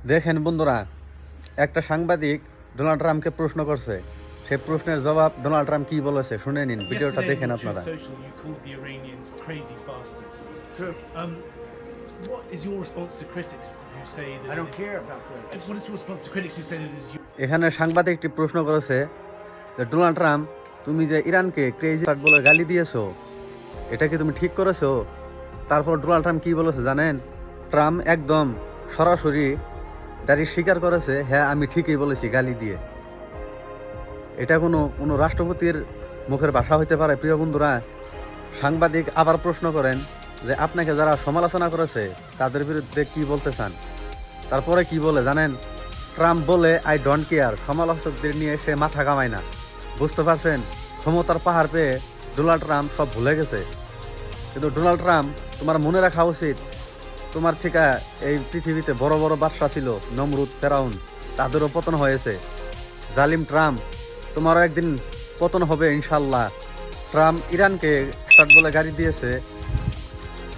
দেখেন বন্ধুরা, একটা সাংবাদিক ডোনাল্ড ট্রাম্পকে প্রশ্ন করছে। সেই প্রশ্নের জবাব ডোনাল্ড ট্রাম্প কি বলেছে শুনে নিন, ভিডিওটা Yesterday দেখেন on আপনারা। Truth Social, you called the Iranians crazy bastards. True. What is your response to critics who say that? I don't care about critics. What is your response to critics who say that it is you? এখানে সাংবাদিকটি প্রশ্ন করেছে যে Donald Trump, তুমি যে ইরানকে crazy বলে গালি দিয়েছো, এটা কি তুমি ঠিক করেছো? তারপর ডোনাল্ড ট্রাম্প কি বলেছে জানেন? ট্রাম্প একদম সরাসরি ডাইরেক্ট স্বীকার করেছে, হ্যাঁ আমি ঠিকই বলেছি গালি দিয়ে। এটা কোনো রাষ্ট্রপতির মুখের ভাষা হইতে পারে? প্রিয় বন্ধুরা, সাংবাদিক আবার প্রশ্ন করেন যে আপনাকে যারা সমালোচনা করেছে তাদের বিরুদ্ধে কি বলতে চান? তারপরে কি বলে জানেন? ট্রাম্প বলে আই ডোন্ট কেয়ার, সমালোচকদের নিয়ে সে মাথা কামায় না। বুঝতে পারছেন? ক্ষমতার পাহাড় পেয়ে ডোনাল্ড ট্রাম্প সব ভুলে গেছে। কিন্তু ডোনাল্ড ট্রাম্প, তোমার মনে রাখা উচিত, তোমার থেকে এই পৃথিবীতে বড় বড় বাদশা ছিল, নমরুদ, ফেরাউন, তাদেরও পতন হয়েছে। জালিম ট্রাম্প, তোমারও একদিন পতন হবে ইনশাল্লাহ। ট্রাম্প ইরানকে স্টার্ট বলে গাড়ি দিয়েছে,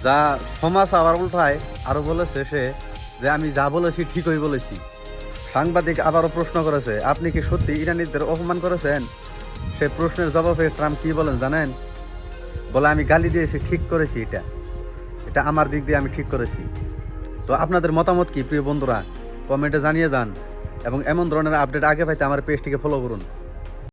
যা সমাজ আবার উল্টায় আরও বলেছে সে যে আমি যা বলেছি ঠিকই বলেছি। সাংবাদিক আবারও প্রশ্ন করেছে, আপনি কি সত্যি ইরানিদের অপমান করেছেন? সে প্রশ্নের জবাবে ট্রাম্প কি বলেন জানেন? বলে আমি গালি দিয়েছি, ঠিক করেছি, এটা আমার দিক দিয়ে আমি ঠিক করেছি। তো আপনাদের মতামত কি প্রিয় বন্ধুরা? কমেন্টে জানিয়ে যান এবং এমন ধরনের আপডেট আগে পাইতে আমার পেজটিকে ফলো করুন।